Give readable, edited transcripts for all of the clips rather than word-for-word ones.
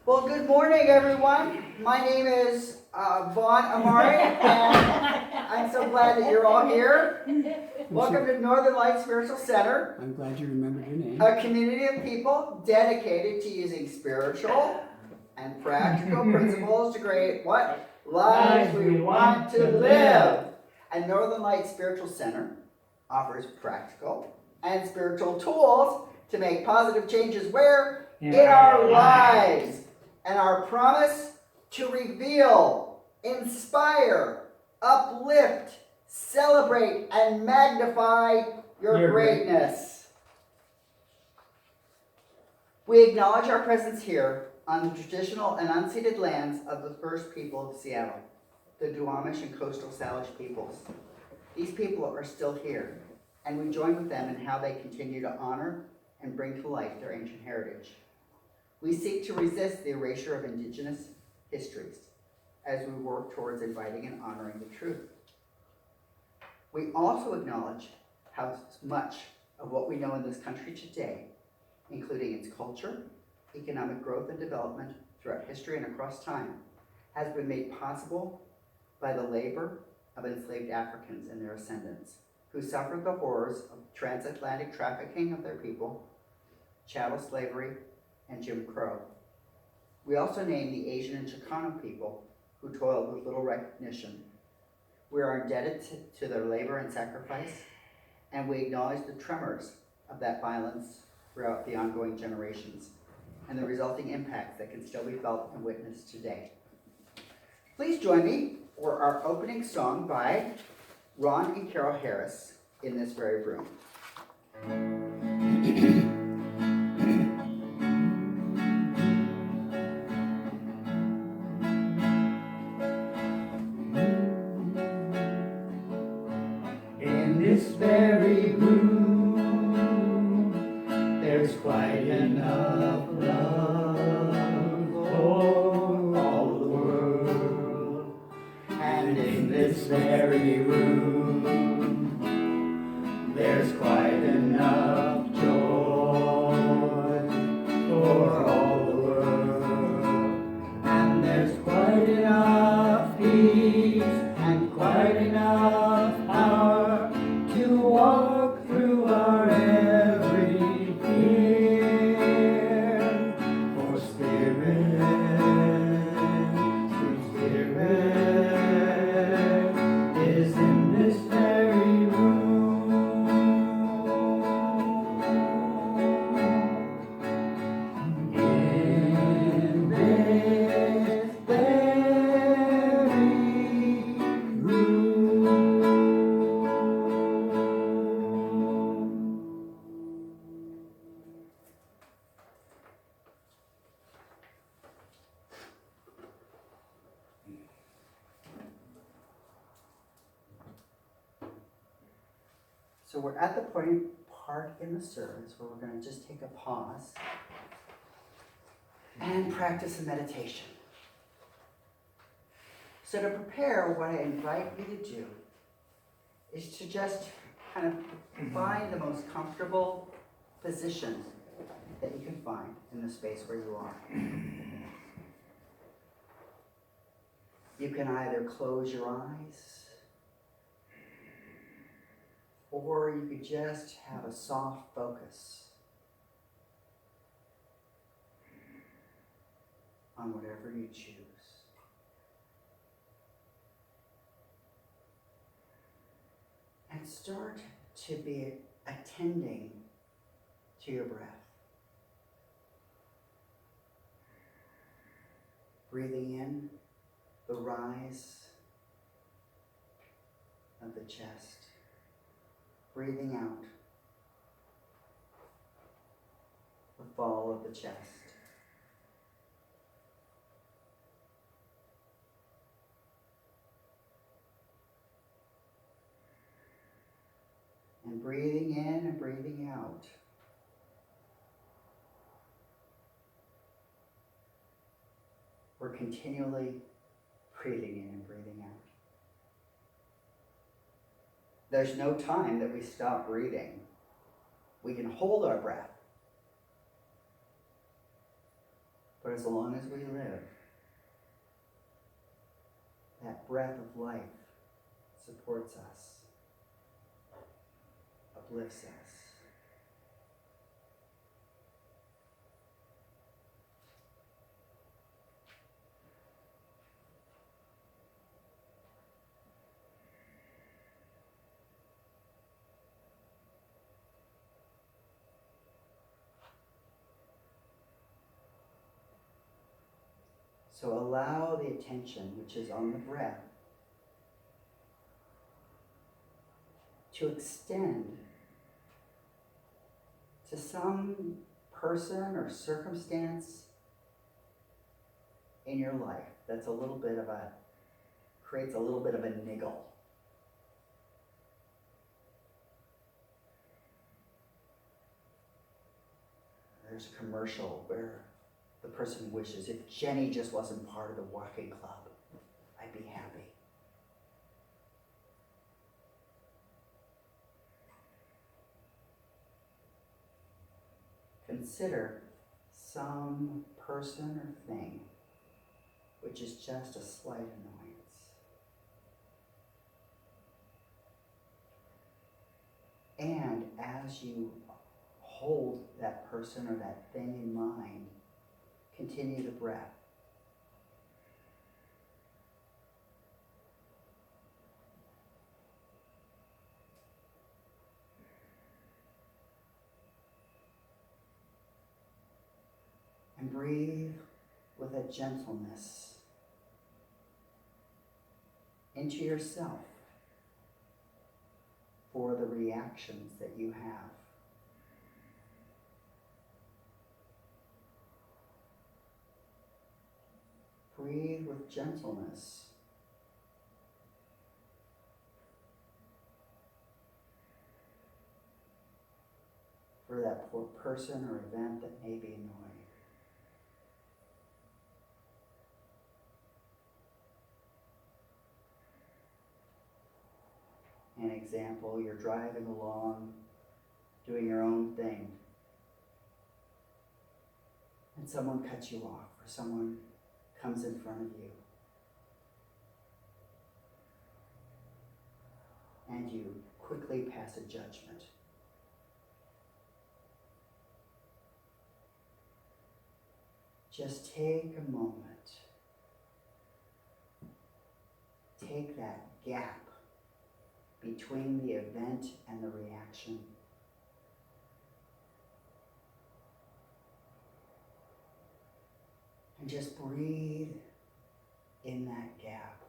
Well, good morning, everyone. My name is Amaré, and I'm so glad that you're all here. Welcome to Northern Light Spiritual Center. I'm glad you remembered your name. A community of people dedicated to using spiritual and practical principles to create what? Lives we want to live. And Northern Light Spiritual Center offers practical and spiritual tools to make positive changes where? In our lives. And our promise to reveal, inspire, uplift, celebrate, and magnify your greatness. We acknowledge our presence here on the traditional and unceded lands of the first people of Seattle, the Duwamish and Coastal Salish peoples. These people are still here, and we join with them in how they continue to honor and bring to life their ancient heritage. We seek to resist the erasure of Indigenous histories as we work towards inviting and honoring the truth. We also acknowledge how much of what we know in this country today, including its culture, economic growth and development throughout history and across time, has been made possible by the labor of enslaved Africans and their ascendants, who suffered the horrors of transatlantic trafficking of their people, chattel slavery, and Jim Crow. We also name the Asian and Chicano people who toiled with little recognition. We are indebted to their labor and sacrifice, and we acknowledge the tremors of that violence throughout the ongoing generations and the resulting impacts that can still be felt and witnessed today. Please join me for our opening song by Ron and Carol Harris in this very room. This very room, there's quite enough love for all the world. And in this very room, there's quite enough joy for all the world. And there's quite enough peace and quite enough power to walk through our every fear. For Spirit, sweet Spirit, is in this very room. In this very room. So we're at the part in the service where we're going to just take a pause and practice a meditation. So to prepare, what I invite you to do is to just kind of find the most comfortable position that you can find in the space where you are. You can either close your eyes, or you could just have a soft focus on whatever you choose. And start to be attending to your breath. Breathing in the rise of the chest. Breathing out the fall of the chest. And breathing in and breathing out. We're continually breathing in and breathing out. There's no time that we stop breathing. We can hold our breath, but But as long as we live, that breath of life supports us, uplifts us. So allow the attention, which is on the breath, to extend to some person or circumstance in your life that's creates a little bit of a niggle. There's a commercial where the person wishes, if Jenny just wasn't part of the walking club, I'd be happy. Consider some person or thing which is just a slight annoyance. And as you hold that person or that thing in mind, continue the breath. And breathe with a gentleness into yourself for the reactions that you have. Breathe with gentleness for that poor person or event that may be annoying. An example, you're driving along, doing your own thing, and someone cuts you off, or someone comes in front of you, and you quickly pass a judgment. Just take a moment. Take that gap between the event and the reaction. And just breathe in that gap.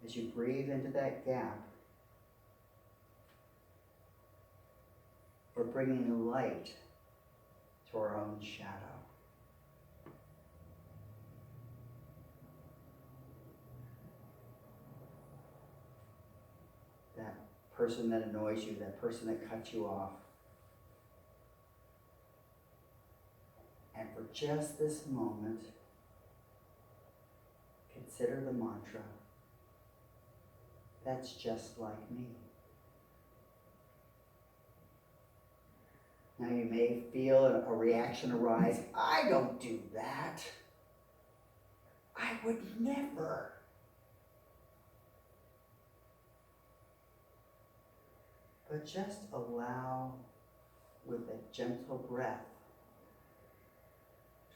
As you breathe into that gap, we're bringing light to our own shadow. That person that annoys you, that person that cuts you off. And for just this moment, consider the mantra, that's just like me. Now you may feel a reaction arise, I don't do that. I would never. But just allow, with a gentle breath,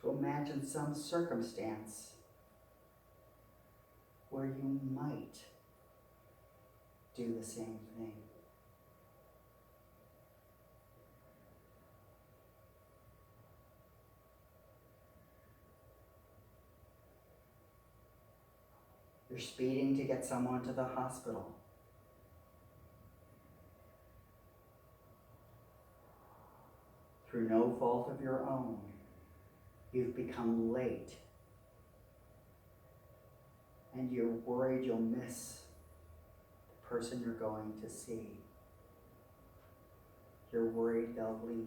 to imagine some circumstance where you might do the same thing. You're speeding to get someone to the hospital. Through no fault of your own, you've become late. And you're worried you'll miss the person you're going to see. You're worried they'll leave.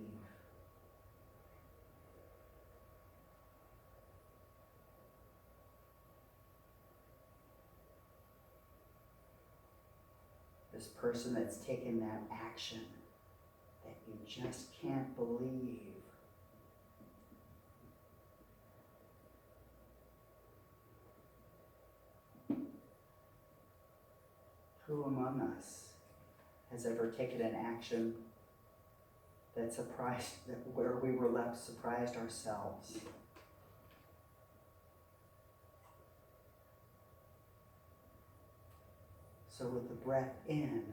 this person that's taken that action that you just can't believe. Who among us has ever taken an action that where we were left surprised ourselves? So with the breath in,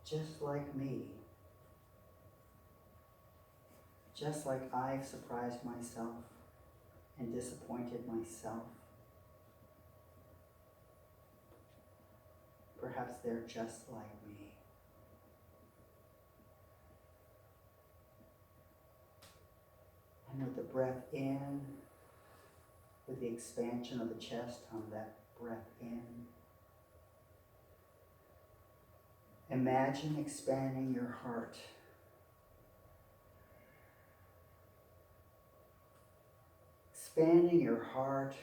just like me, just like I've surprised myself and disappointed myself, perhaps they're just like me. And with the breath in, with the expansion of the chest on that breath in, imagine expanding your heart. Expanding your heart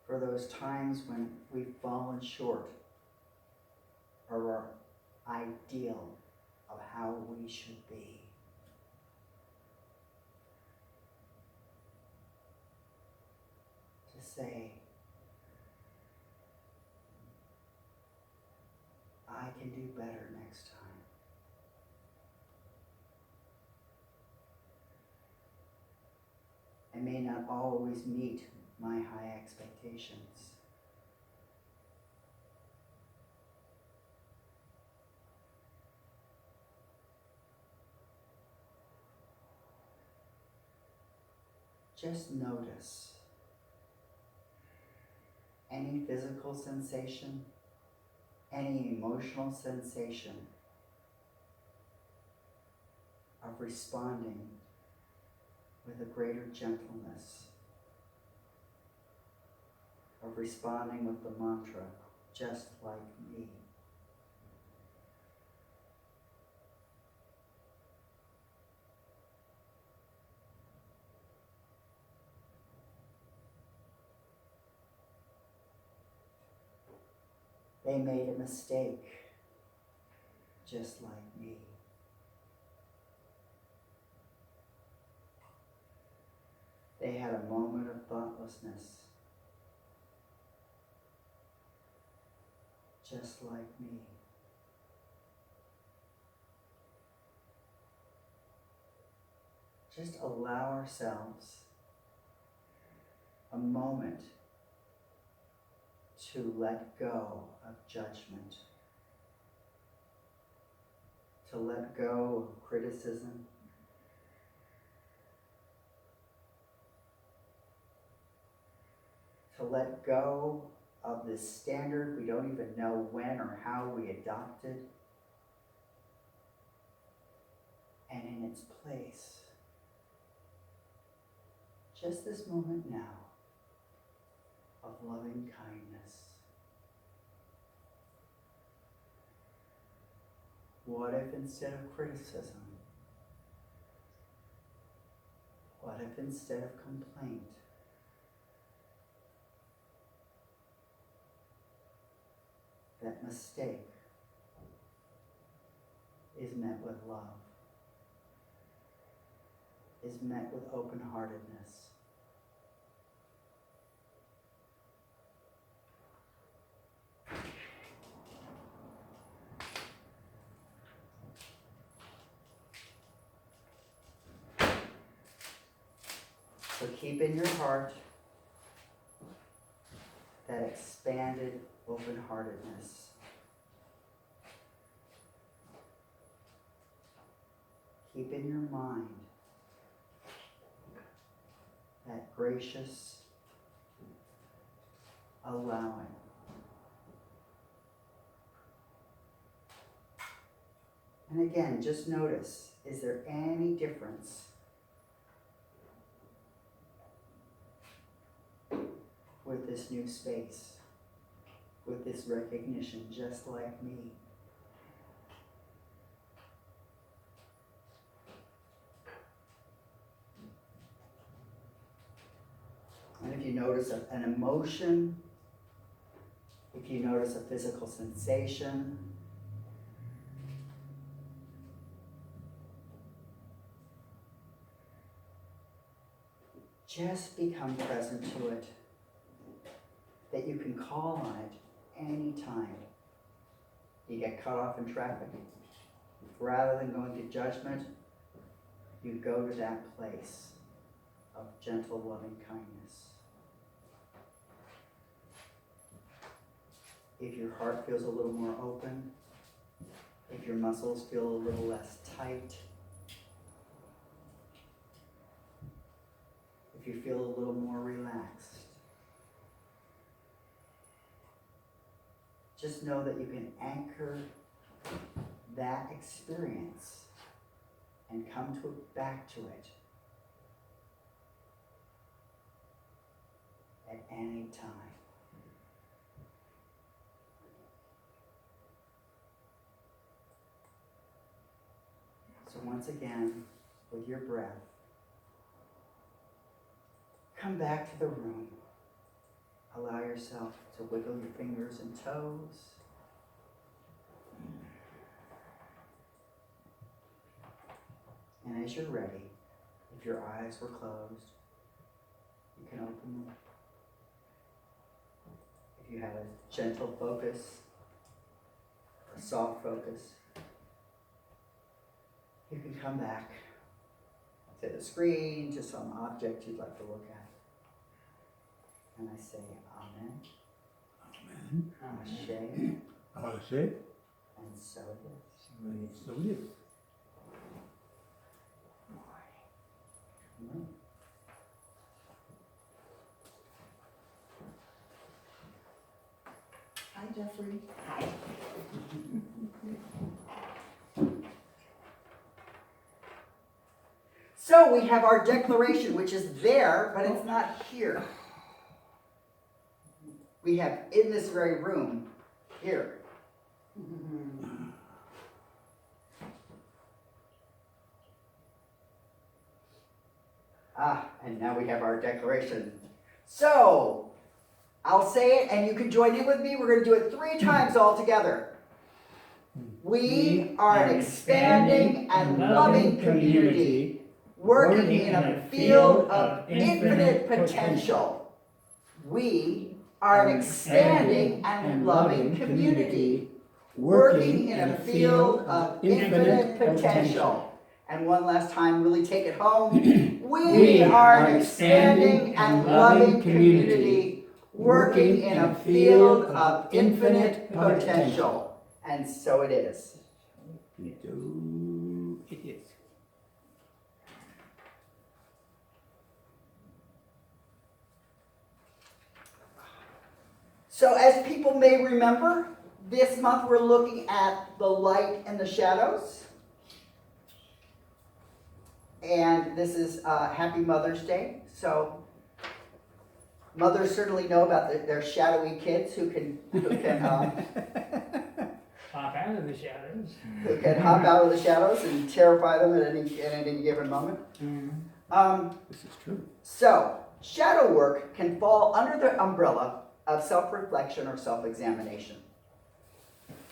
for those times when we've fallen short of our ideal of how we should be. To say, I can do better next time. I may not always meet my high expectations. Just notice any physical sensation, any emotional sensation of responding with a greater gentleness, of responding with the mantra, just like me. They made a mistake, just like me. They had a moment of thoughtlessness, just like me. Just allow ourselves a moment to let go of judgment, to let go of criticism, to let go of this standard we don't even know when or how we adopted, and in its place, just this moment now of loving kindness. What if instead of criticism, what if instead of complaint, that mistake is met with love, is met with open-heartedness. So keep in your heart that expanded open-heartedness. Keep in your mind that gracious allowing. And again, just notice, is there any difference with this new space, with this recognition, just like me? And if you notice an emotion If you notice a physical sensation, just become present to it, that you can call on it anytime you get cut off in traffic. Rather than going to judgment, you go to that place of gentle, loving kindness. If your heart feels a little more open, if your muscles feel a little less tight, if you feel a little more relaxed, just know that you can anchor that experience and come back to it at any time. So once again, with your breath, come back to the room. Allow yourself to wiggle your fingers and toes. And as you're ready, if your eyes were closed, you can open them. If you have a gentle focus, a soft focus, you can come back to the screen, to some object you'd like to look at. And I say, Amen. Amen. Ashe. Ashe. And so it is. And so it is. Mm. Hi, Jeffrey. Hi. So we have our declaration, which is there, but it's not here. We have in this very room, here. And now we have our declaration. So, I'll say it and you can join in with me. We're going to do it 3 times all together. We are an expanding and loving community, working in a field of infinite potential. We are an expanding and loving community, working in a field of infinite potential. And one last time, really take it home. We are an expanding and loving community, working in a field of infinite potential. And so it is. It is. So as people may remember, this month we're looking at the light and the shadows. And this is Happy Mother's Day. So mothers certainly know about their shadowy kids who can Pop out of the shadows. who can hop out of the shadows and terrify them at any given moment. This is true. So shadow work can fall under the umbrella of self-reflection or self-examination.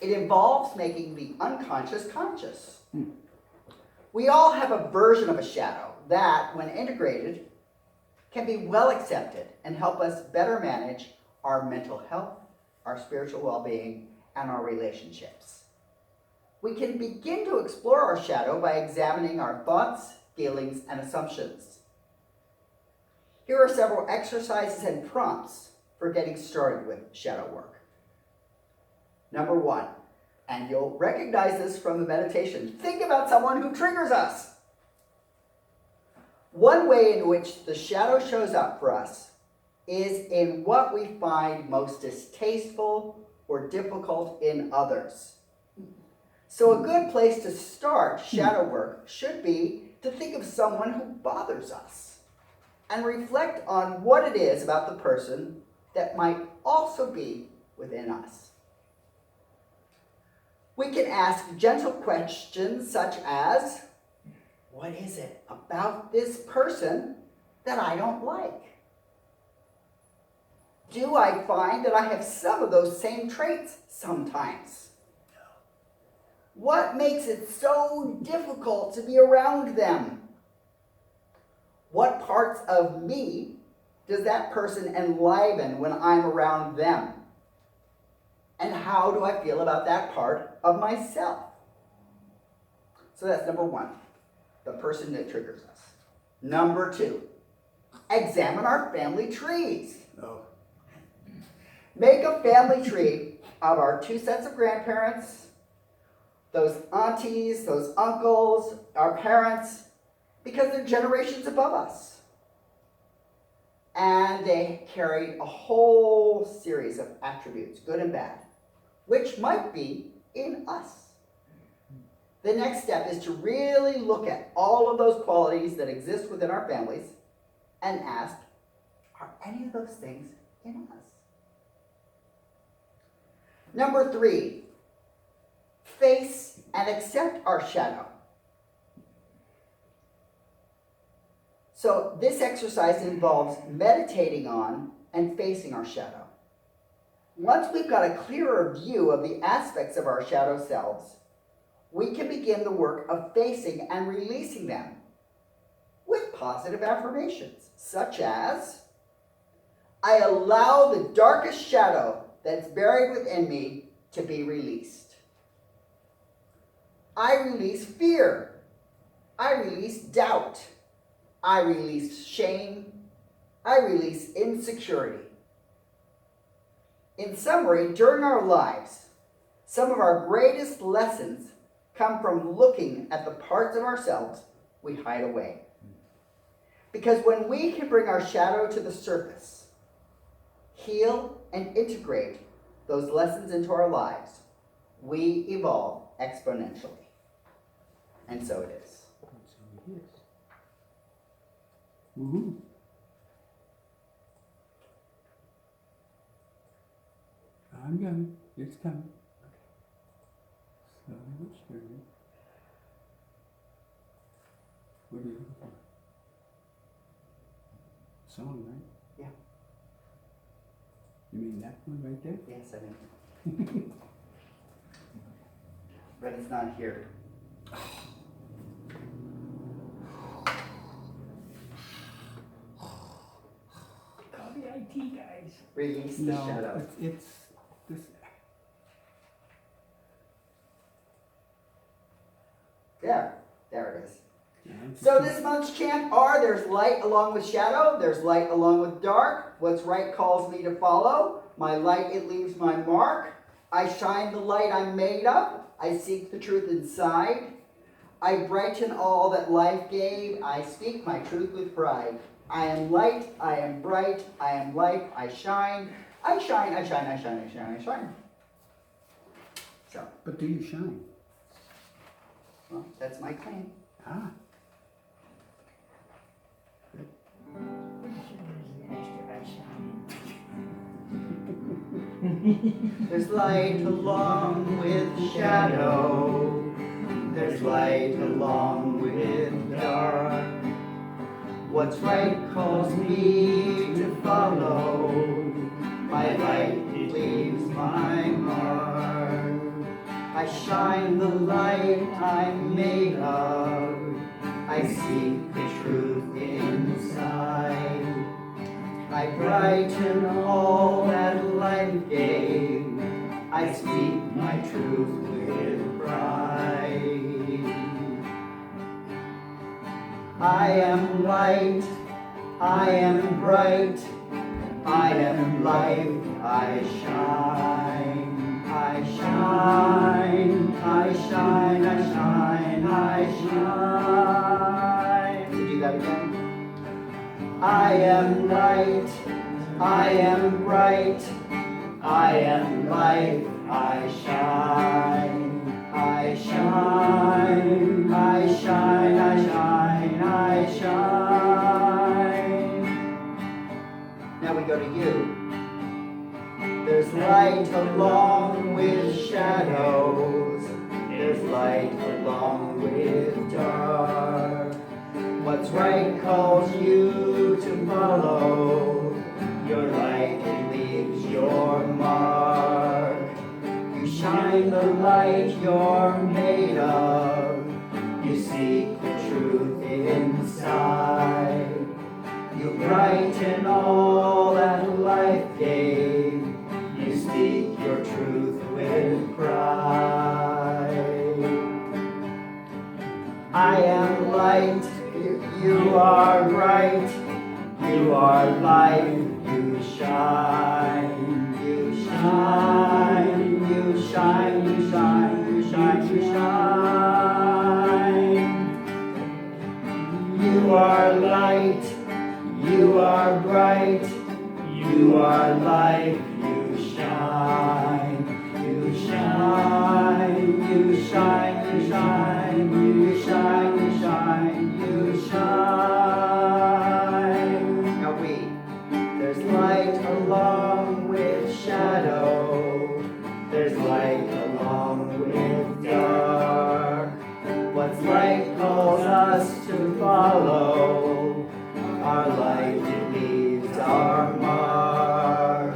It involves making the unconscious conscious. We all have a version of a shadow that, when integrated, can be well accepted and help us better manage our mental health, our spiritual well-being, and our relationships. We can begin to explore our shadow by examining our thoughts, feelings, and assumptions. Here are several exercises and prompts for getting started with shadow work. Number 1, and you'll recognize this from the meditation, think about someone who triggers us. One way in which the shadow shows up for us is in what we find most distasteful or difficult in others. So a good place to start shadow work should be to think of someone who bothers us and reflect on what it is about the person that might also be within us. We can ask gentle questions such as, what is it about this person that I don't like? Do I find that I have some of those same traits sometimes? What makes it so difficult to be around them? What parts of me does that person enliven when I'm around them? And how do I feel about that part of myself? So that's number one, the person that triggers us. Number two, examine our family trees. Oh. Make a family tree of our two sets of grandparents, those aunties, those uncles, our parents, because they're generations above us. And they carry a whole series of attributes, good and bad, which might be in us. The next step is to really look at all of those qualities that exist within our families and ask, are any of those things in us? Number three, face and accept our shadow. So this exercise involves meditating on and facing our shadow. Once we've got a clearer view of the aspects of our shadow selves, we can begin the work of facing and releasing them with positive affirmations, such as, I allow the darkest shadow that's buried within me to be released. I release fear. I release doubt. I release shame. I release insecurity. In summary, during our lives, some of our greatest lessons come from looking at the parts of ourselves we hide away. Because when we can bring our shadow to the surface, heal and integrate those lessons into our lives, we evolve exponentially. And so it is. So it is. Woohoo. I'm coming. It's coming. Slowly but surely. What are you looking for? Song, right? Yeah. You mean that one right there? Yes, I mean. But it's not here. Call the IT guys. Release the shadow. it's this. There it is. Yeah, So this month's chant are, there's light along with shadow, there's light along with dark. What's right calls me to follow. My light, it leaves my mark. I shine the light I'm made of. I seek the truth inside. I brighten all that life gave. I speak my truth with pride. I am light, I am bright, I am life, I shine. I shine, I shine, I shine, I shine, I shine. So, But do you shine? well, that's my claim. Ah. There's light along with shadow. There's light along with dark. What's right calls me to follow. My light leaves my mark. I shine the light I'm made of. I seek the truth inside. I brighten all that life gave. I speak my truth with pride. I am light, I am bright, I am life, I shine, I shine, I shine, I shine, I shine. Could you do that again? I am light, I am bright, I am life, I shine, I shine, I shine, I shine, I shine. Now we go to you. There's light along with shadows, there's light along with dark. What's right calls you to follow. Your light will lead shine the light you're made of. You seek the truth inside. You brighten all that life gave. You speak your truth with pride. I am light, you are bright. You are light, you shine. You shine, you shine, you shine, you shine, you shine. You are light, you are bright. You are light, you shine. You shine, you shine, you shine, you shine, you shine, you shine. Now we, There's light along with shadow. There's light along with dark. What's light calls us to follow. Our light, it leaves our mark.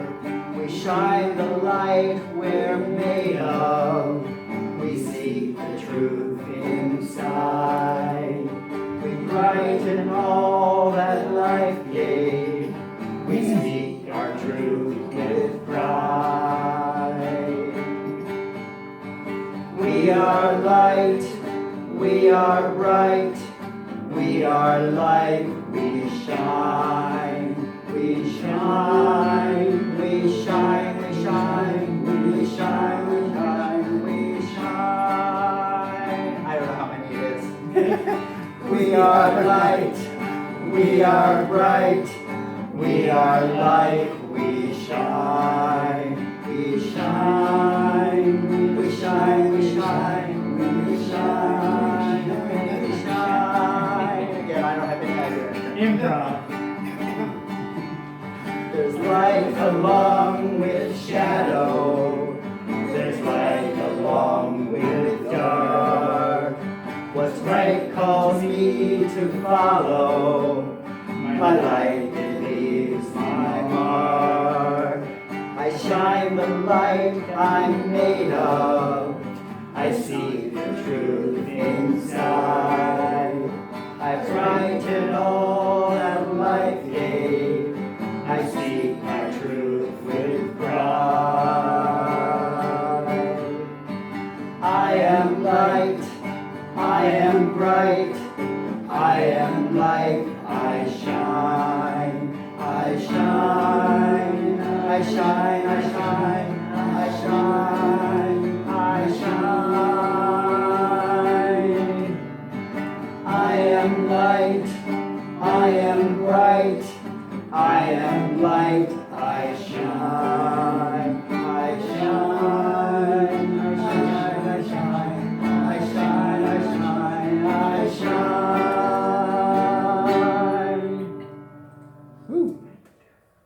We shine the light we're made of. We seek the truth inside. We brighten all that life gave. We speak our truth with pride. We are light, we are bright. We are light, we shine. We shine, we shine, we shine, we shine, we shine, we shine. I don't know how many it is. We are light, we are bright. We are light, we shine. We shine, we shine, we shine, we shine, we shine. Again, I don't have any idea. Improv. There's light along with shadow. There's light along with dark. What's right calls me to follow. My light, it leaves my mark. I shine the light I'm made of. I see the truth inside. I brighten all that life gave. I speak my truth with pride. I am light, I am bright. I am light, I shine. I shine, I shine, I shine, I shine, I shine. I am light, I am bright. I am light, I shine. I shine, I shine, I shine, I shine, I shine, I shine. Woo.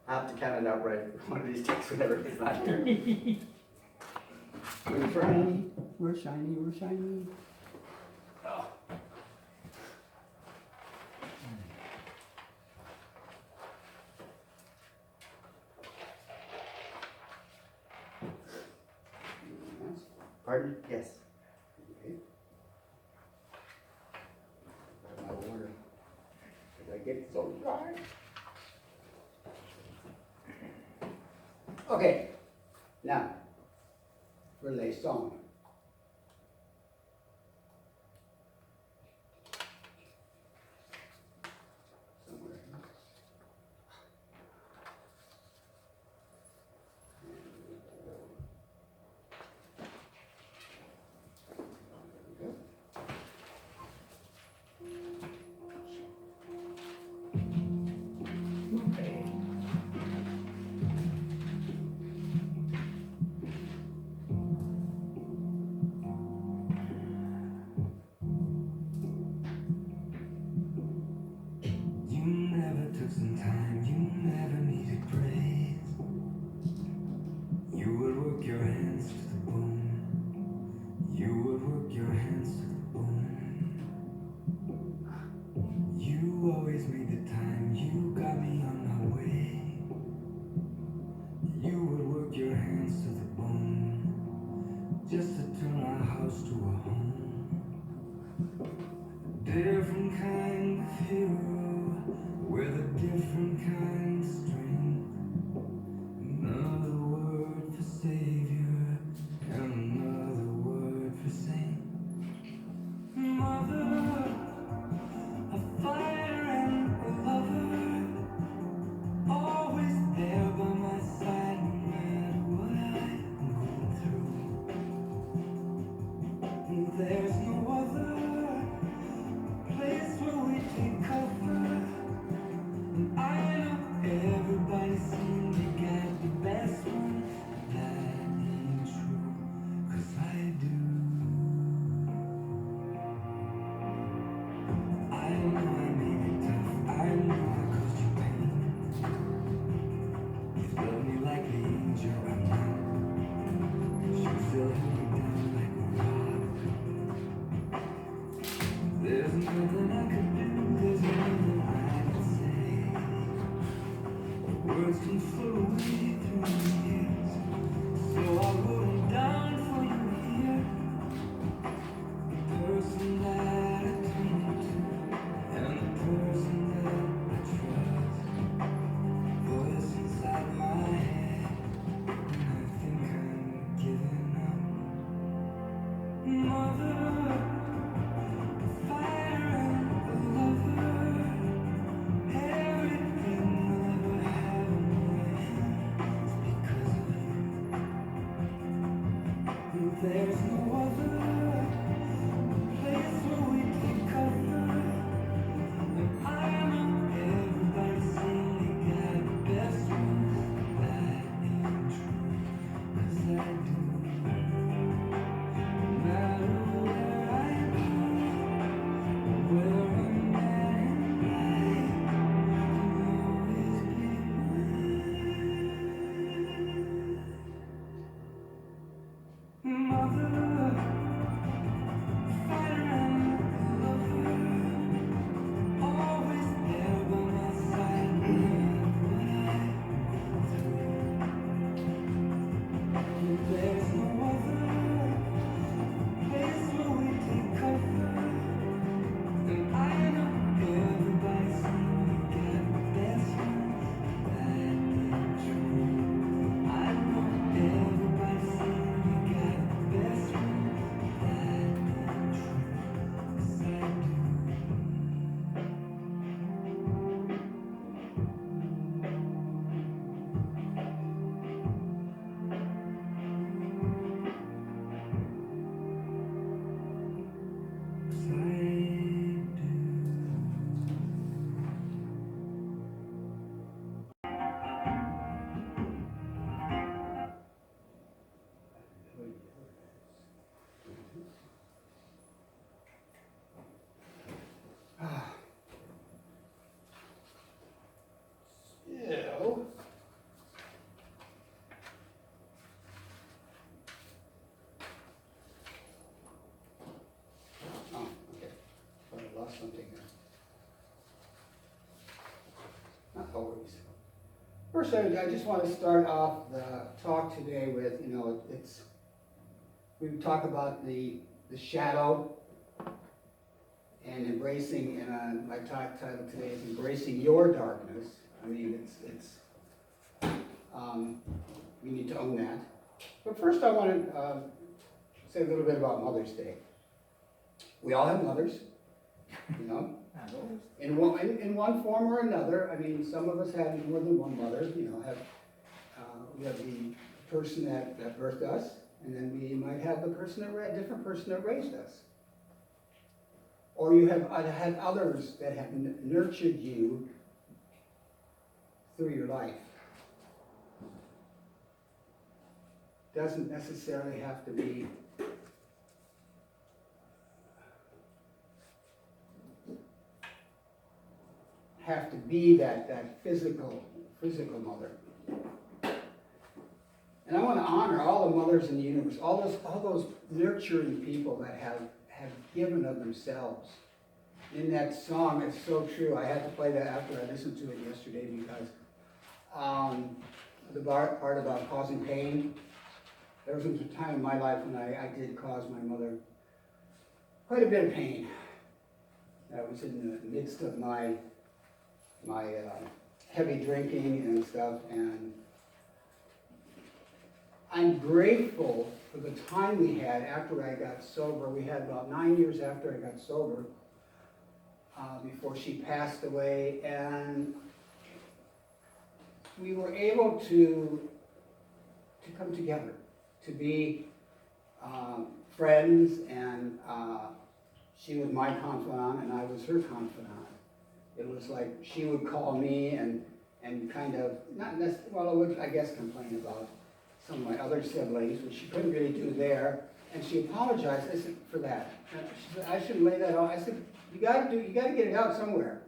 I'll have to count it out right one of these takes whenever he's not here. We're shiny, we're shiny, we're shiny. Pardon? Yes. Okay. Out of order. Did I get so right? Okay. Now, relay song. Somewhere here. Okay. just to turn our house to a home. Different kind of hero with a different kind of strength. Another word for savior and another word for saint. Mother, a fighter and a lover, always there by my side no matter what I'm going through. There's no other place where we take cover. And I know everybody seems to get the best one. That ain't true, 'cause I do. I know I made it tough, I know I caused you pain. You love me like the angel I'm not. You still hold me down like a rock. There's nothing I could do, there's nothing I could say. Words can float away through my ears, so I wrote them down for you here. The person that I turn to, and the person that I trust. Voice inside my head, and I think I'm giving up. Mother, a fighter and a lover, everything I'll ever have in my hands is because of you. There's no other place where we take cover. And I know everybody's saying they got the best one. That ain't true, 'cause I do. No matter where I go, where I'm at in life, you'll always be mine. Mother, fighter and lover, always there by my side no matter what I'm through. There's no other place where we take cover. And I know everybody's saying we got the best one. That ain't true. I know everybody's saying we got the best one. That ain't true, 'cause I do. So, oh, okay. Thought I lost something there. Not always. First, I just want to start off the talk today with, we talk about the shadow and embracing, and my title today is Embracing Your Darkness. I mean, we need to own that. But first I want to say a little bit about Mother's Day. We all have mothers, in one form or another. I mean, some of us have more than one mother, we have the person that birthed us, and then we might have the different person that raised us. Or you have had others that have nurtured you through your life. Doesn't necessarily have to be that physical mother. And I want to honor all the mothers in the universe, all those nurturing people that have given of themselves. In that song, it's so true. I had to play that after I listened to it yesterday because the part about causing pain, there was a time in my life when I did cause my mother quite a bit of pain. I was in the midst of my heavy drinking and stuff, and I'm grateful for the time we had after I got sober. We had about 9 years after I got sober before she passed away, and we were able to come together, to be friends, and she was my confidant and I was her confidant. It was like she would call me and kind of, not necessarily, well, I would, I guess, complain about some of my other siblings, which she couldn't really do there, and she apologized, I said, for that. And she said, I shouldn't lay that out. I said, you gotta get it out somewhere.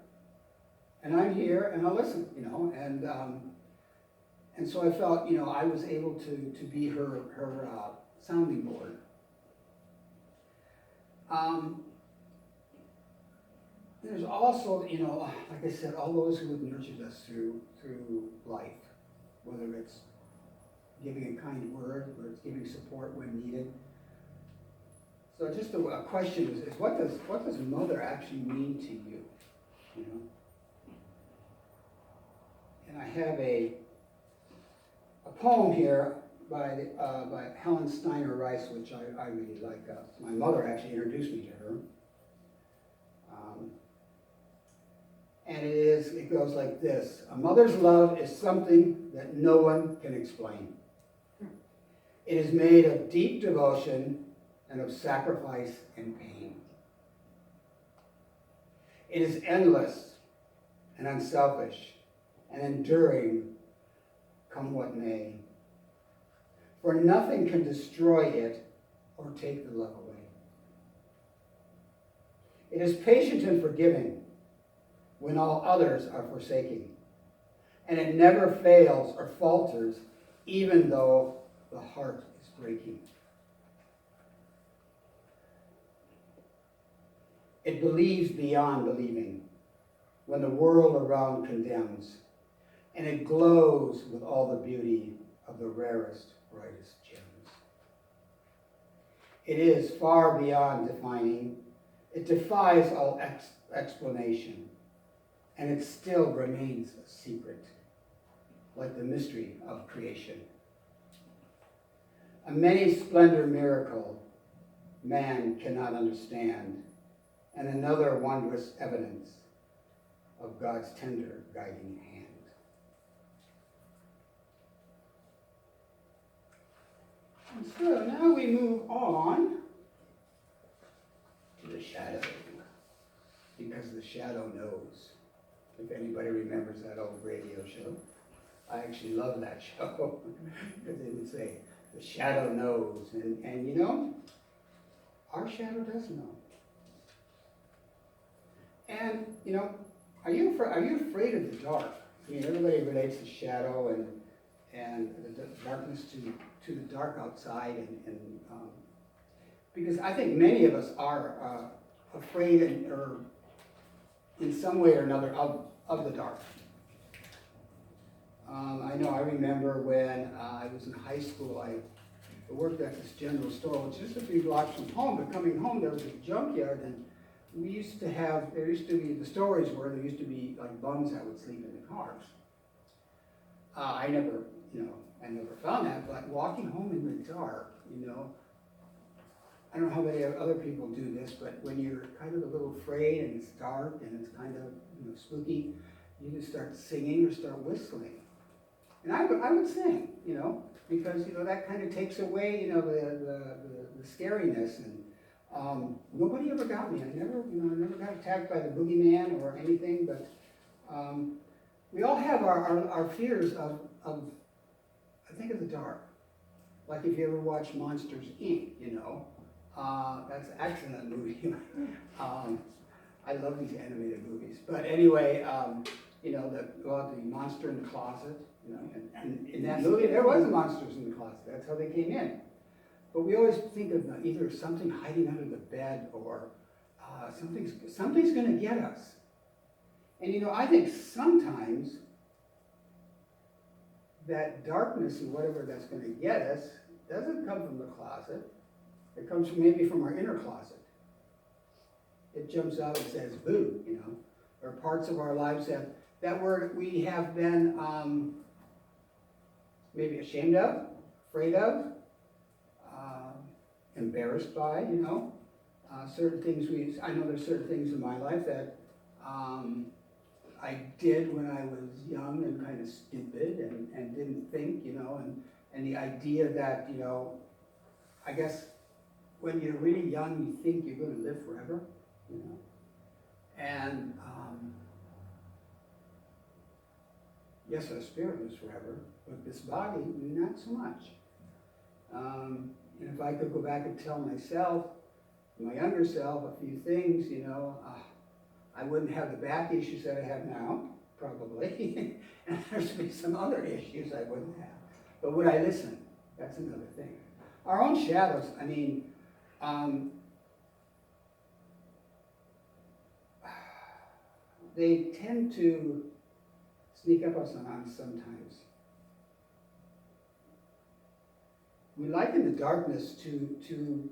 And I'm here and I'll listen, you know, and so I felt, you know, I was able to be her sounding board. There's also, you know, like I said, all those who have nurtured us through life, whether it's giving a kind word, whether it's giving support when needed. So just a question is what does mother actually mean to you? You know? And I have a poem here by Helen Steiner Rice, which I really like. My mother actually introduced me to her. And it goes like this: a mother's love is something that no one can explain. It is made of deep devotion and of sacrifice and pain. It is endless and unselfish and enduring, come what may. For nothing can destroy it or take the love away. It is patient and forgiving when all others are forsaking. And it never fails or falters even though the heart is breaking. It believes beyond believing when the world around condemns, and it glows with all the beauty of the rarest, brightest gems. It is far beyond defining. It defies all explanation, and it still remains a secret, like the mystery of creation. A many splendor miracle man cannot understand, and another wondrous evidence of God's tender guiding hand. And so now we move on to the shadow, because the shadow knows. If anybody remembers that old radio show, I actually love that show, because they would say, the shadow knows, and you know, our shadow does know. And, you know, are you afraid of the dark? I mean, everybody relates the shadow and the darkness to the dark outside, and because I think many of us are afraid or in some way or another of the dark. I remember when I was in high school, I worked at this general store, which is just a few blocks from home, but coming home there was a junkyard, and there used to be, the stories were, there used to be like bums that would sleep in the cars. I never found that, but walking home in the dark, you know, I don't know how many other people do this, but when you're kind of a little afraid and it's dark and it's kind of, you know, spooky, you just start singing or start whistling. And I would sing, you know, because, you know, that kind of takes away, you know, the scariness. And nobody ever got me. I never got attacked by the boogeyman or anything, but we all have our fears of I think, of the dark. Like if you ever watch Monsters, Inc., you know, that's an excellent movie. I love these animated movies. But anyway, you know, the monster in the closet, you know, and in that movie there wasn't monsters in the closet. That's how they came in. But we always think of either something hiding under the bed or something's going to get us. And you know, I think sometimes that darkness and whatever that's going to get us doesn't come from the closet. It comes from maybe from our inner closet. It jumps out and says, boo, you know, or parts of our lives that we have been maybe ashamed of, afraid of, embarrassed by, you know. Certain things I know there's certain things in my life that I did when I was young and kind of stupid and didn't think, you know, and the idea that, you know, I guess when you're really young, you think you're going to live forever, you know. And yes, our spirit lives forever, but this body, not so much. And if I could go back and tell myself, my younger self, a few things, you know, I wouldn't have the back issues that I have now, probably. And there's be some other issues I wouldn't have. But would I listen? That's another thing. Our own shadows, I mean, they tend to sneak up on us sometimes. We liken the darkness to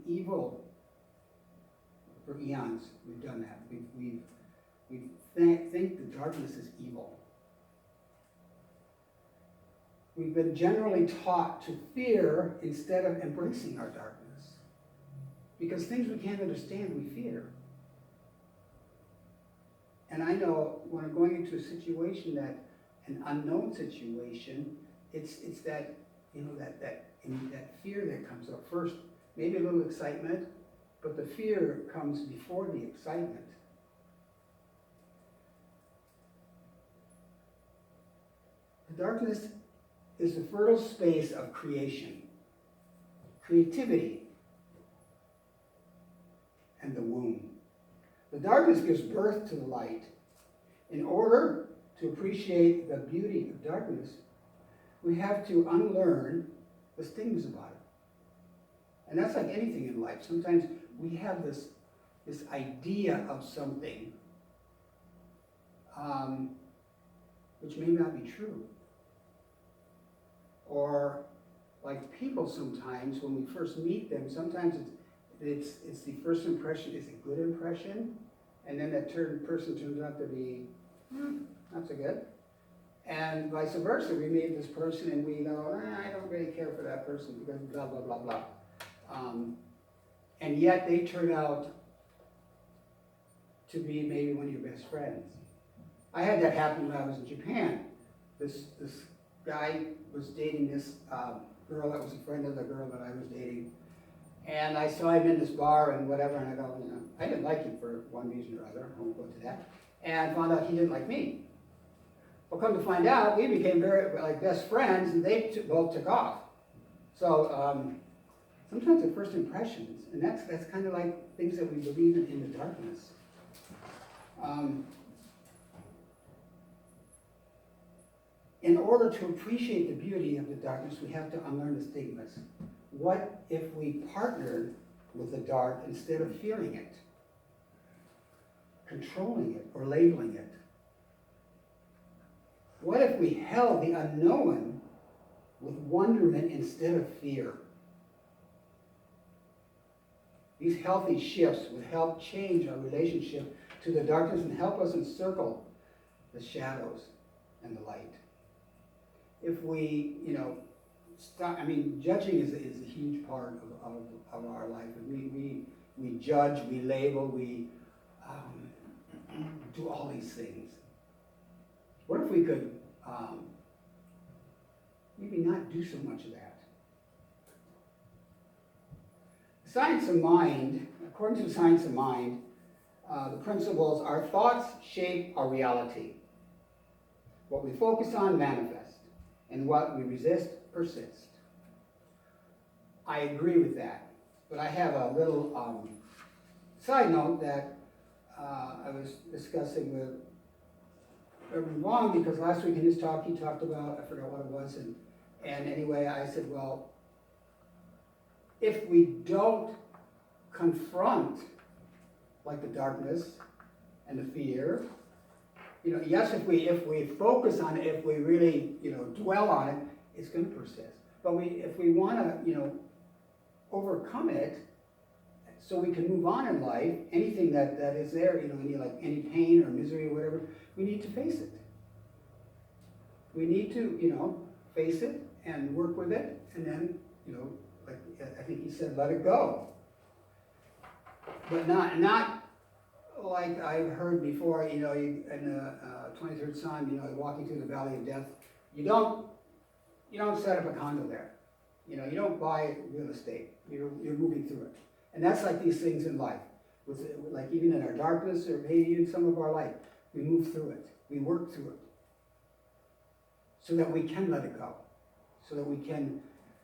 evil for eons. We've done that. We think the darkness is evil. We've been generally taught to fear instead of embracing our darkness. Because things we can't understand, we fear. And I know when I'm going into a situation an unknown situation, it's that, you know, that fear that comes up first. Maybe a little excitement, but the fear comes before the excitement. The darkness is the fertile space of creation, creativity, and the womb. The darkness gives birth to the light. In order to appreciate the beauty of darkness, we have to unlearn the stings about it. And that's like anything in life. Sometimes we have this idea of something which may not be true. Or like people sometimes, when we first meet them, sometimes it's the first impression is a good impression, and then that person turns out to be not so good. And vice versa, we meet this person and we go, I don't really care for that person because blah, blah, blah, blah. And yet they turn out to be maybe one of your best friends. I had that happen when I was in Japan. This guy was dating this girl that was a friend of the girl that I was dating. And I saw him in this bar and whatever, and I go, you know, I didn't like him for one reason or other, I won't go into that. And found out he didn't like me. Well, come to find out, we became very like best friends, and they both took off. So sometimes the first impressions, and that's kind of like things that we believe in the darkness. In order to appreciate the beauty of the darkness, we have to unlearn the stigmas. What if we partnered with the dark instead of fearing it, controlling it, or labeling it? What if we held the unknown with wonderment instead of fear? These healthy shifts would help change our relationship to the darkness and help us encircle the shadows and the light. If we, you know, stop, I mean, judging is a huge part of our life. We judge, we label, we do all these things. What if we could maybe not do so much of that? Science of mind, according to the science of mind, the principles, our thoughts shape our reality. What we focus on manifests, and what we resist persists. I agree with that, but I have a little side note that I was discussing with Reverend Wong, because last week in his talk he talked about, I forgot what it was, and anyway I said, well, if we don't confront like the darkness and the fear, you know, yes, if we focus on it, if we really, you know, dwell on it, it's going to persist. But if we wanna, overcome it, so we can move on in life, anything that is there, any pain or misery or whatever, we need to face it. We need to, face it and work with it, and then, like I think he said, let it go. But not like I've heard before, in the 23rd Psalm, walking through the valley of death, you don't set up a condo there. You don't buy real estate. You're moving through it. And that's like these things in life. Like even in our darkness or maybe in some of our life, we move through it. We work through it. So that we can let it go. So that we can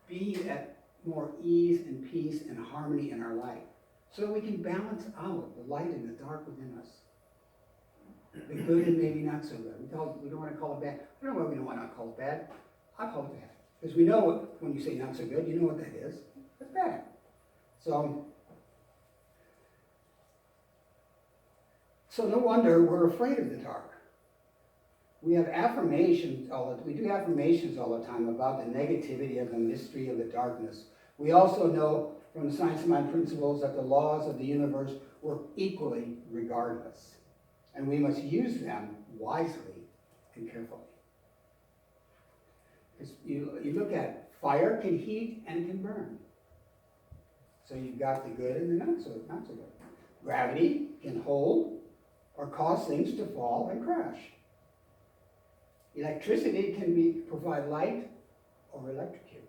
be at more ease and peace and harmony in our life. So that we can balance out the light and the dark within us. The good and maybe not so good. We don't want to call it bad. I don't know why we don't want to call it bad. I call it bad. Because we know when you say not so good, you know what that is. It's bad. So no wonder we're afraid of the dark. We have affirmations we do affirmations all the time about the negativity of the mystery of the darkness. We also know from the Science of Mind principles that the laws of the universe work equally regardless. And we must use them wisely and carefully. Because you look at fire can heat and it can burn. So you've got the good and the not so good. Gravity can hold or cause things to fall and crash. Electricity can provide light or electrocute.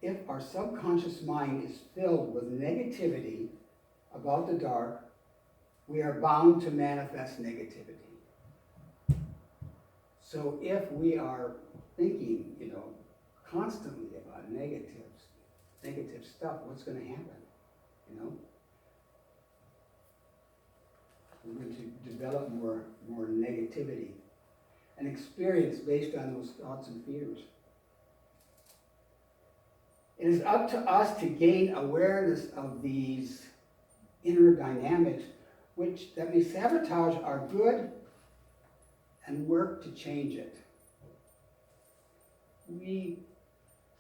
If our subconscious mind is filled with negativity about the dark, we are bound to manifest negativity. So if we are thinking, constantly about negative stuff, what's going to happen? We're going to develop more negativity and experience based on those thoughts and fears. It is up to us to gain awareness of these inner dynamics that may sabotage our good and work to change it. We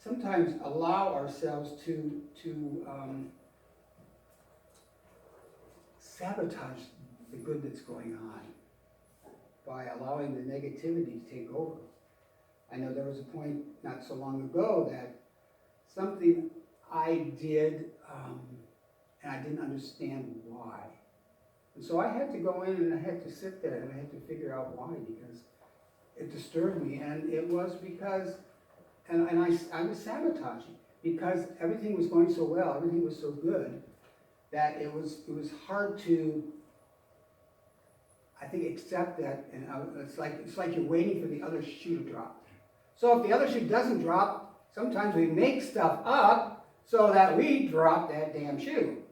sometimes allow ourselves to sabotage the good that's going on by allowing the negativity to take over. I know there was a point not so long ago that something I did, and I didn't understand why. And so I had to go in and I had to sit there and I had to figure out why, because it disturbed me. And it was because, and I was sabotaging, because everything was going so well, everything was so good, that it was hard to, I think, accept that. And it's like you're waiting for the other shoe to drop. So if the other shoe doesn't drop, sometimes we make stuff up so that we drop that damn shoe,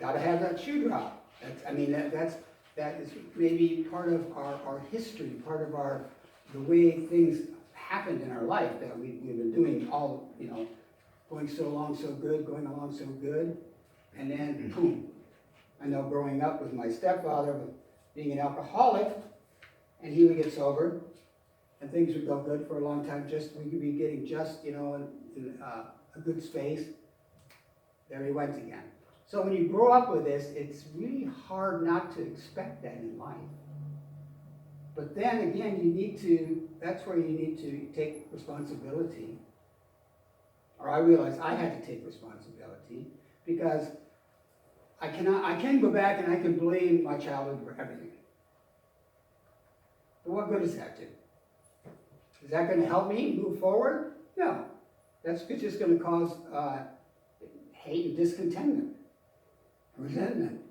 Got to have that shoe drop. That is maybe part of our history, part of the way things happened in our life, that we've been doing all, going along so good, and then boom. I know growing up with my stepfather, being an alcoholic, and he would get sober, and things would go good for a long time, we could be getting in a good space. There he went again. So when you grow up with this, it's really hard not to expect that in life. But then again, that's where you need to take responsibility. Or I realized I had to take responsibility, because I can go back and I can blame my childhood for everything. But what good does that do? Is that going to help me move forward? No. That's just going to cause hate and discontentment, resentment.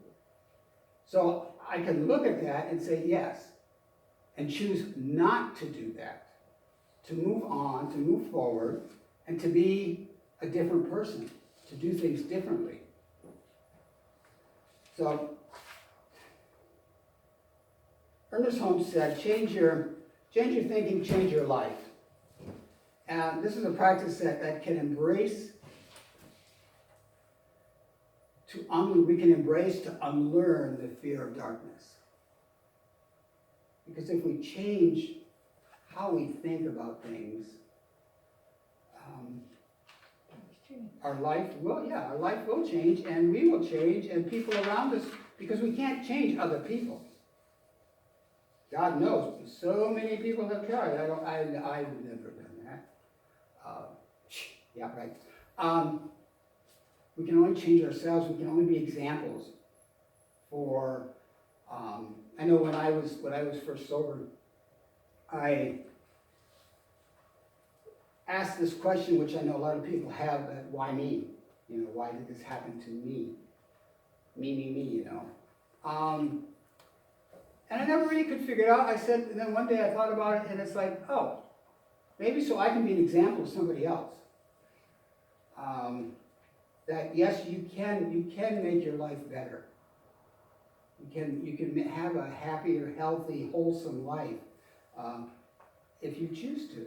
So I can look at that and say yes, and choose not to do that, to move on, to move forward, and to be a different person, to do things differently. So Ernest Holmes said, change your thinking, change your life. And this is a practice that can embrace we can embrace to unlearn the fear of darkness. Because if we change how we think about things, our life will change, and we will change, and people around us, because we can't change other people. God knows, so many people have tried. I've never done that. Yeah, right. We can only change ourselves. We can only be examples for. I know when I was first sober, I asked this question, which I know a lot of people have, that why me? You know, why did this happen to me? Me, you know. And I never really could figure it out. I said, and then one day I thought about it, and it's like, oh, maybe so I can be an example of somebody else. That yes, you can make your life better. You can have a happier, healthy, wholesome life if you choose to.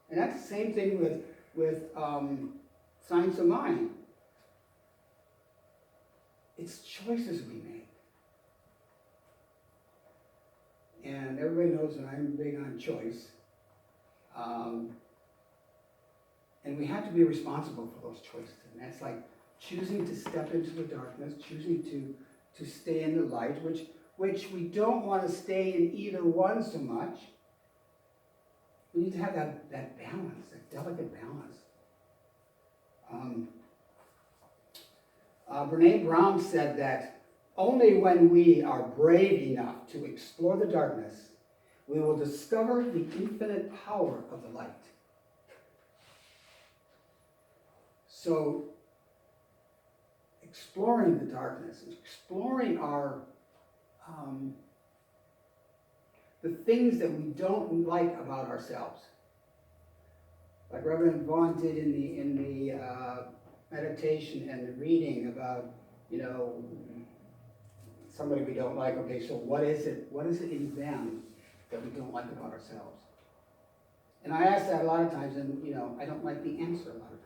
And that's the same thing with Science of Mind. It's choices we make. And everybody knows that I'm big on choice. And we have to be responsible for those choices. And that's like choosing to step into the darkness, choosing to stay in the light, which we don't want to stay in either one so much. We need to have that balance, that delicate balance. Brene Brown said that only when we are brave enough to explore the darkness, we will discover the infinite power of the light. So, exploring the darkness, exploring our the things that we don't like about ourselves, like Reverend Vaughn did in the meditation and the reading about, you know, somebody we don't like. Okay, so what is it? What is it in them that we don't like about ourselves? And I ask that a lot of times, and you know, I don't like the answer a lot of times.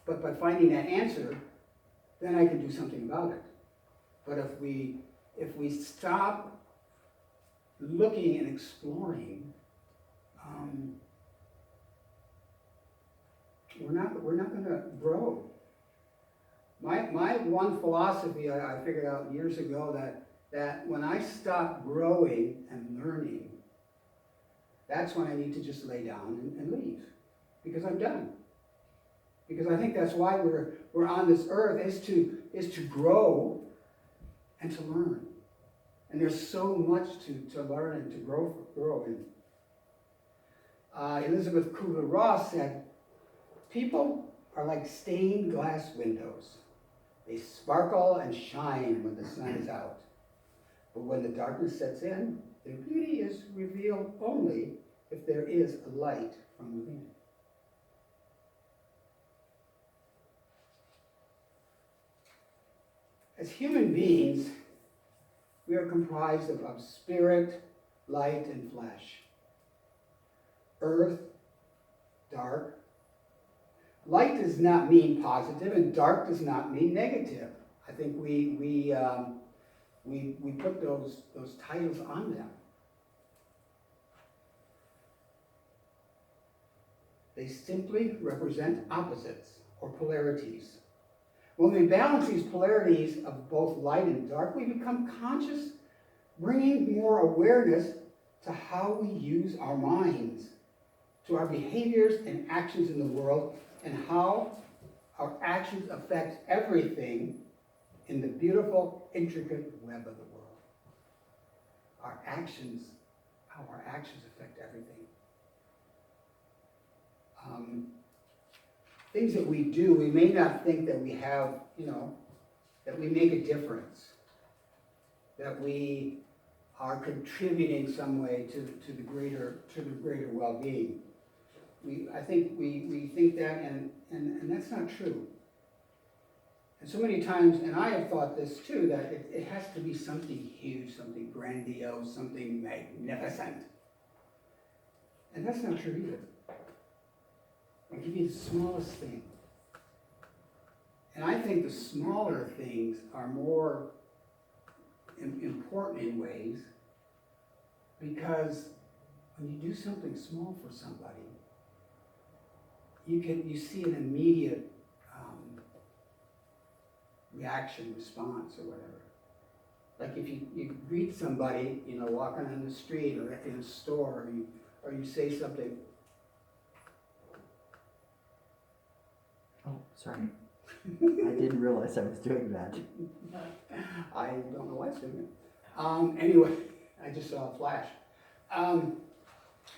But by finding that answer, then I can do something about it. But if we stop looking and exploring, we're not going to grow. My one philosophy I figured out years ago that when I stop growing and learning, that's when I need to just lay down and leave, because I'm done. Because I think that's why we're on this earth, is to grow and to learn. And there's so much to learn and to grow in. Elizabeth Kubler-Ross said, people are like stained glass windows. They sparkle and shine when the sun is out. But when the darkness sets in, their beauty is revealed only if there is a light from within. As human beings, we are comprised of spirit, light, and flesh. Earth, dark. Light does not mean positive, and dark does not mean negative. I think we put those titles on them. They simply represent opposites or polarities. When we balance these polarities of both light and dark, we become conscious, bringing more awareness to how we use our minds, to our behaviors and actions in the world, and how our actions affect everything in the beautiful, intricate web of the world. How our actions affect everything. Things that we do, we may not think that we have, that we make a difference, that we are contributing some way to the greater well-being. I think we think that, and that's not true. And so many times, and I have thought this too, that it has to be something huge, something grandiose, something magnificent. And that's not true either. I'll give you the smallest thing. And I think the smaller things are more important in ways, because when you do something small for somebody, you see an immediate reaction, response, or whatever. Like if you greet somebody, walking on the street or in a store, or you say something. Oh, sorry. I didn't realize I was doing that. I don't know why it's doing it. Anyway, I just saw a flash.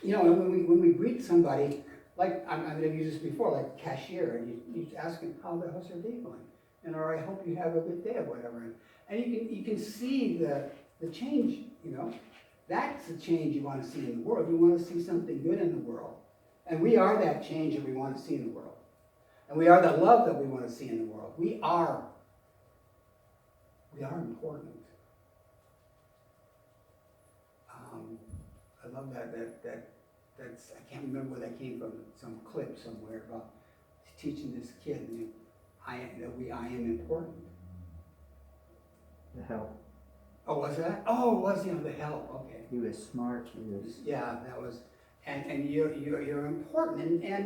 When we greet somebody, like I've used this before, like a cashier, and you ask them, how's your day going? Or I hope you have a good day, or whatever. And you can see the change, That's the change you want to see in the world. You want to see something good in the world. And we are that change that we want to see in the world. And we are the love that we want to see in the world. We are important. I love that's, I can't remember where that came from, some clip somewhere about teaching this kid I am important. The help. Oh, was that? Oh, it was, the help, okay. He was smart, he was... Yeah, that was, and you're important, and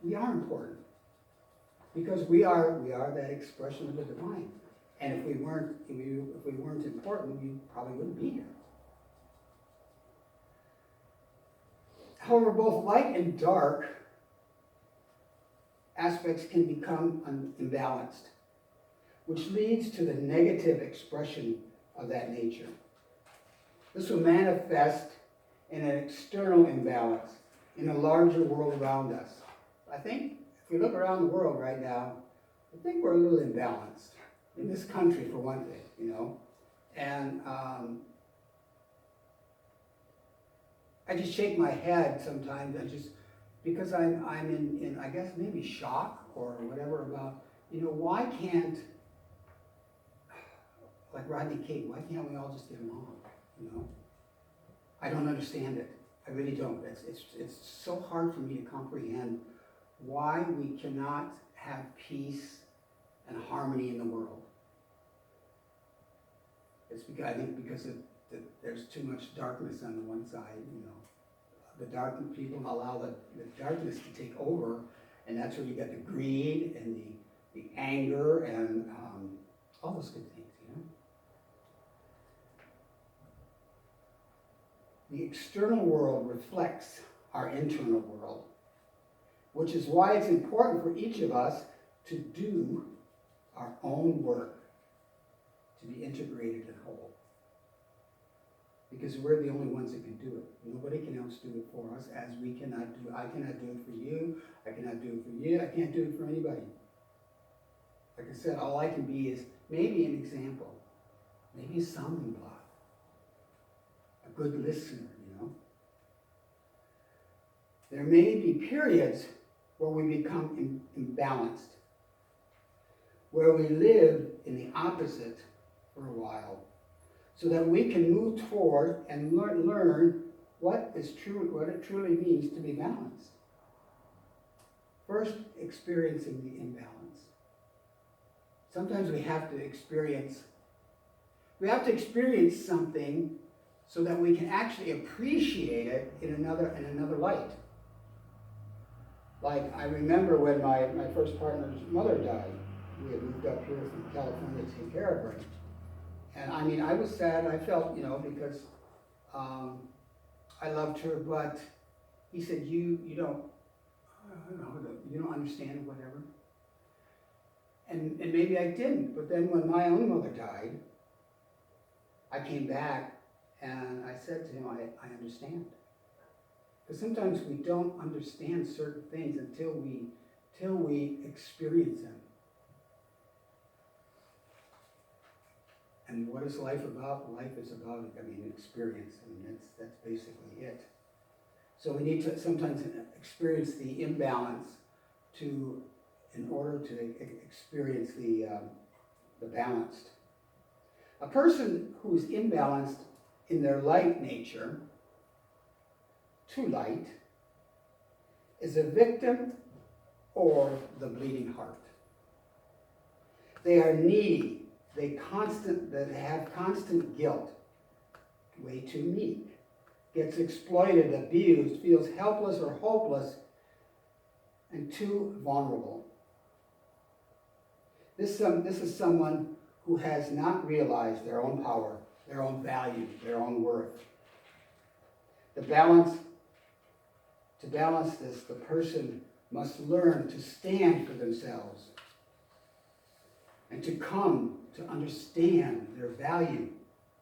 we are important. Because we are that expression of the divine. And if we weren't important, we probably wouldn't be here. However, both light and dark aspects can become imbalanced, which leads to the negative expression of that nature. This will manifest in an external imbalance in a larger world around us. I think if we look around the world right now, I think we're a little imbalanced. In this country, for one thing, And I just shake my head sometimes, because I'm in I guess maybe shock or whatever about, why can't, like Rodney King, why can't we all just get along, I don't understand it. I really don't. It's so hard for me to comprehend why we cannot have peace and harmony in the world. It's because, I think because there's too much darkness on the one side, The dark people allow the darkness to take over, and that's where you get the greed and the anger and all those good things, The external world reflects our internal world, which is why it's important for each of us to do our own work, to be integrated and whole. Because we're the only ones that can do it. Nobody can else do it for us, as we cannot do it. I cannot do it for you. I cannot do it for you. I can't do it for anybody. Like I said, all I can be is maybe an example, maybe a sounding block, a good listener, There may be periods where we become imbalanced, where we live in the opposite for a while, so that we can move toward and learn what it truly means to be balanced. First, experiencing the imbalance. Sometimes we have to experience something so that we can actually appreciate it in another light. Like, I remember when my first partner's mother died. We had moved up here from California to take care of her. And I was sad. I felt, because I loved her, but he said, you don't understand, whatever. And maybe I didn't. But then when my own mother died, I came back and I said to him, I understand. Because sometimes we don't understand certain things until we experience them. And what is life about? Life is about, experience. That's basically it. So we need to sometimes experience the imbalance in order to experience the balanced. A person who is imbalanced in their light nature, too light, is a victim or the bleeding heart. They are needy, that have constant guilt, way too meek, gets exploited, abused, feels helpless or hopeless, and too vulnerable. This is someone who has not realized their own power, their own value, their own worth. To balance this, the person must learn to stand for themselves and to come to understand their value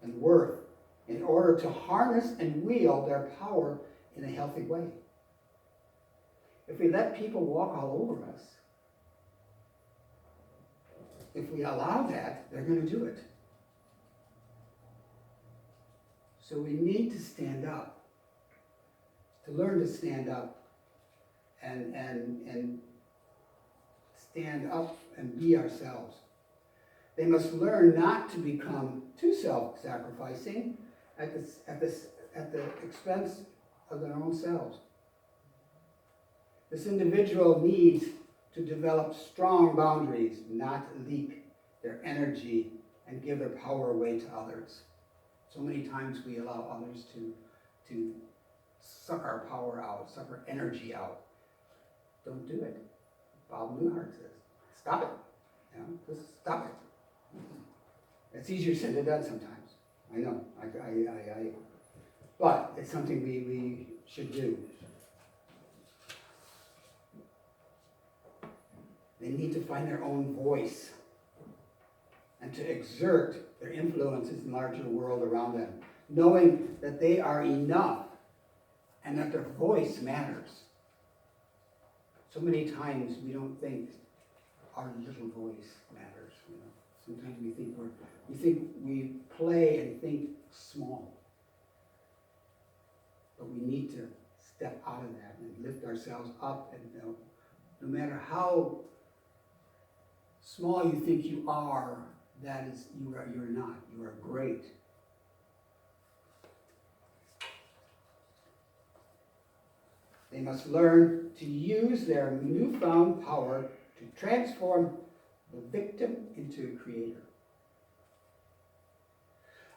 and worth in order to harness and wield their power in a healthy way. If we let people walk all over us, if we allow that, they're going to do it. So we need to stand up, to learn to stand up and stand up and be ourselves. They must learn not to become too self-sacrificing at the expense of their own selves. This individual needs to develop strong boundaries, not leak their energy and give their power away to others. So many times we allow others to suck our power out, suck our energy out. Don't do it. Bob Newhart says, stop it. You know, just stop it. It's easier said than done sometimes. I know. But it's something we should do. They need to find their own voice and to exert their influences in the larger world around them, knowing that they are enough and that their voice matters. So many times we don't think our little voice matters. You know? Sometimes we think we play and think small. But we need to step out of that and lift ourselves up, and no matter how small you think you are, you're not. You are great. They must learn to use their newfound power to transform the victim into a creator.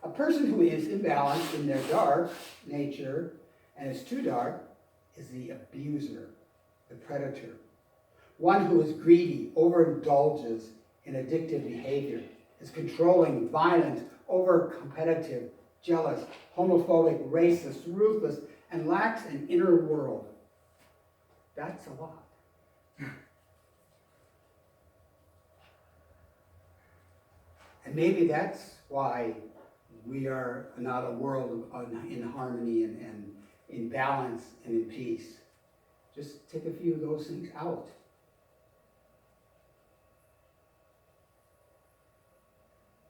A person who is imbalanced in their dark nature and is too dark is the abuser, the predator. One who is greedy, overindulges in addictive behavior, is controlling, violent, over-competitive, jealous, homophobic, racist, ruthless, and lacks an inner world. That's a lot. And maybe that's why we are not a world in harmony and in balance and in peace. Just take a few of those things out.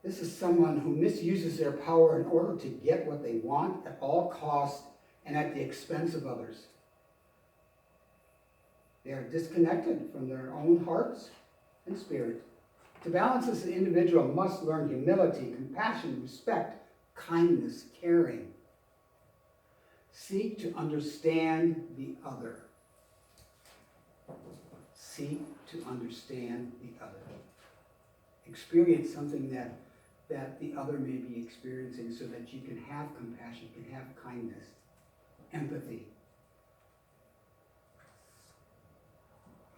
This is someone who misuses their power in order to get what they want at all costs and at the expense of others. They are disconnected from their own hearts and spirit. To balance this, an individual must learn humility, compassion, respect, kindness, caring. Seek to understand the other. Seek to understand the other. Experience something that the other may be experiencing so that you can have compassion, you can have kindness, empathy.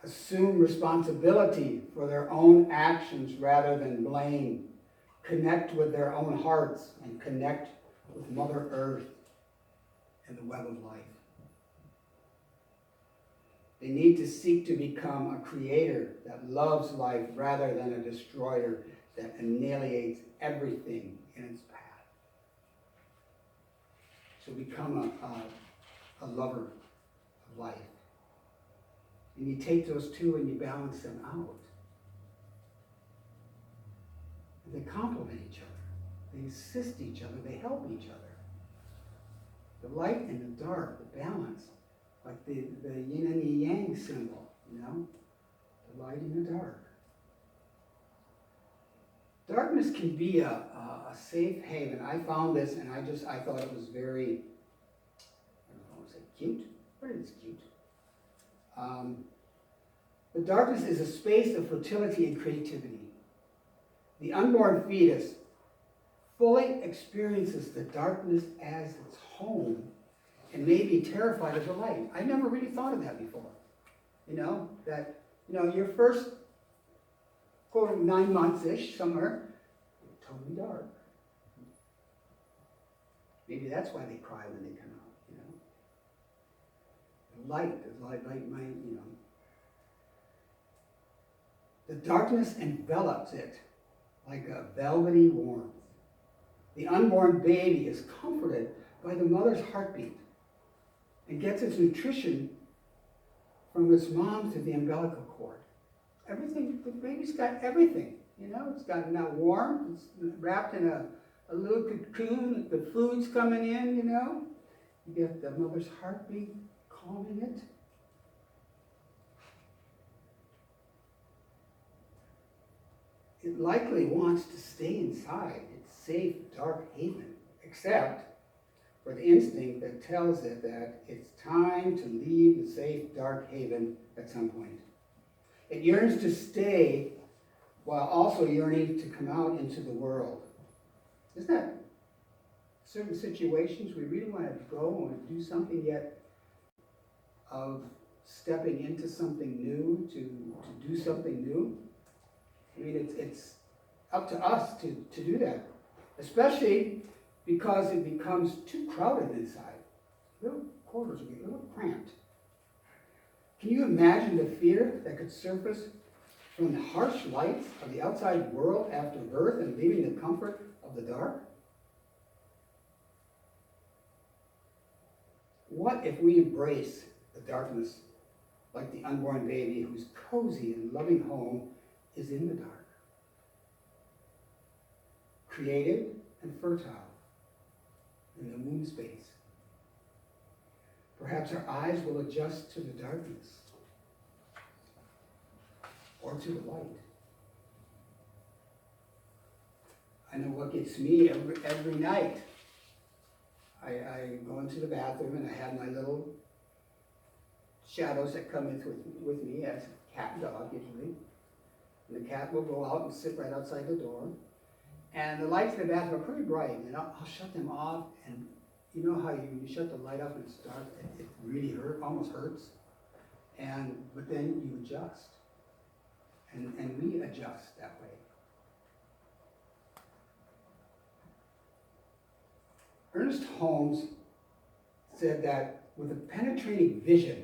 Assume responsibility for their own actions rather than blame. Connect with their own hearts and connect with Mother Earth and the web of life. They need to seek to become a creator that loves life rather than a destroyer that annihilates everything in its path. So become a lover of life. And you take those two and you balance them out. And they complement each other. They assist each other. They help each other. The light and the dark, the balance, like the yin and the yang symbol, you know? The light and the dark. Darkness can be a safe haven. I found this and I thought it was very, I don't know, I want to say cute, but it's cute. The darkness is a space of fertility and creativity. The unborn fetus fully experiences the darkness as its home and may be terrified of the light. I never really thought of that before. Your first, quote, 9 months-ish, somewhere, totally dark. Maybe that's why they cry when they come out, The light might, The darkness envelops it like a velvety warmth. The unborn baby is comforted by the mother's heartbeat and gets its nutrition from its mom through the umbilical cord. Everything, the baby's got everything, it's got now warm, it's wrapped in a little cocoon, the food's coming in, You get the mother's heartbeat calming it. It likely wants to stay inside its safe, dark haven, except for the instinct that tells it that it's time to leave the safe, dark haven at some point. It yearns to stay while also yearning to come out into the world. Isn't that certain situations we really want to go and do something, yet of stepping into something new, to do something new? I mean, it's up to us to do that, especially because it becomes too crowded inside. Little quarters will get a little cramped. Can you imagine the fear that could surface from the harsh lights of the outside world after birth and leaving the comfort of the dark? What if we embrace the darkness like the unborn baby whose cozy and loving home is in the dark? Creative and fertile in the womb space. Perhaps our eyes will adjust to the darkness or to the light. I know what gets me every night. I go into the bathroom and I have my little shadows that come in with me as a cat and dog usually. And the cat will go out and sit right outside the door. And the lights in the bathroom are pretty bright, and I'll shut them off, and you know how you shut the light off and it's dark, it really almost hurts. But then you adjust. And we adjust that way. Ernest Holmes said that with a penetrating vision,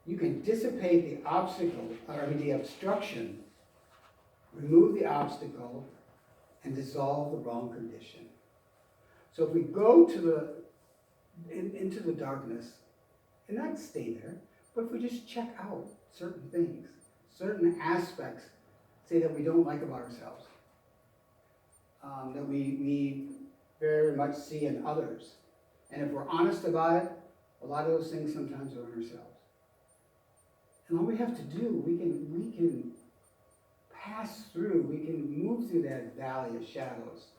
you can dissipate the obstruction, remove the obstacle, and dissolve the wrong condition. So if we go into the darkness, and not stay there, but if we just check out certain things, certain aspects, say that we don't like about ourselves, that we very much see in others, and if we're honest about it, a lot of those things sometimes are in ourselves. And all we have to do, we can pass through, we can move through that valley of shadows,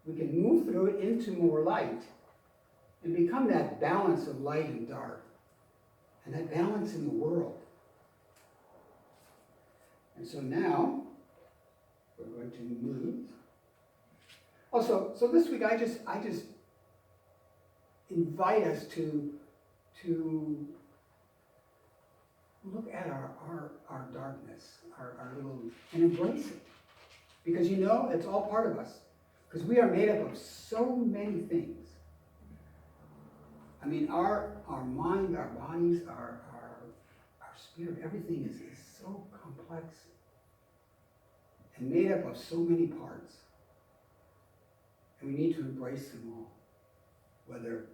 We can move through it into more light and become that balance of light and dark, and that balance in the world. And so now, we're going to move. Also, so this week I just invite us to look at our darkness, our little, and embrace it. Because it's all part of us. Because we are made up of so many things. I mean, our mind, our bodies, our spirit, everything is so complex and made up of so many parts. And we need to embrace them all. Whether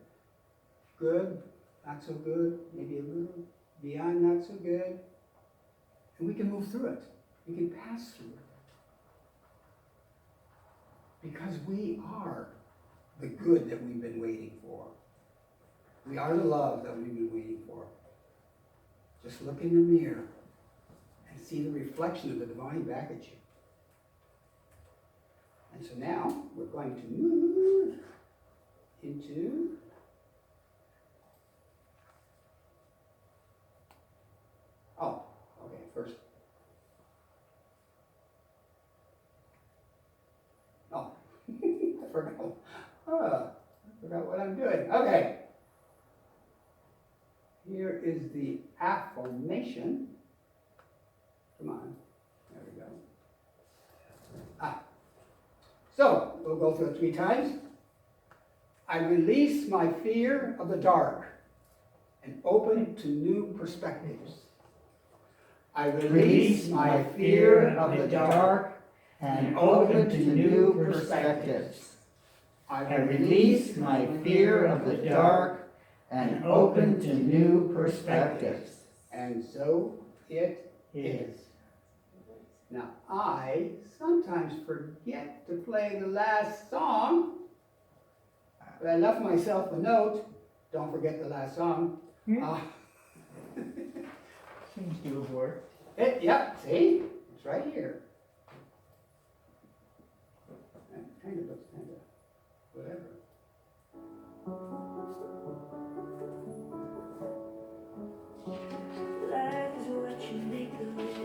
good, not so good, maybe a little beyond not so good. And we can move through it. We can pass through it. Because we are the good that we've been waiting for. We are the love that we've been waiting for. Just look in the mirror and see the reflection of the divine back at you. And so now we're going to move into first. I forgot what I'm doing. Okay. Here is the affirmation. Come on. There we go. So, we'll go through it 3 times. I release my fear of the dark and open to new perspectives. I release my fear of the dark and open to new perspectives. I release my fear of the dark and open to new perspectives. And so it is. Now, I sometimes forget to play the last song, but I left myself a note. Don't forget the last song. Seems to have worked. Yep, see? It's right here. That kind of looks kind of whatever. Life is what you make of it.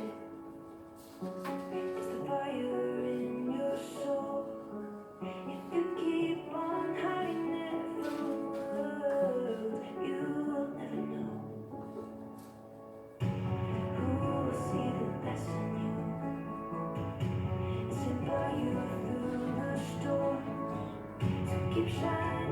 It's the fire in your soul. If you keep on hiding it from the world, you will never know who will see the best in you and stand by you through the storm. So keep shining.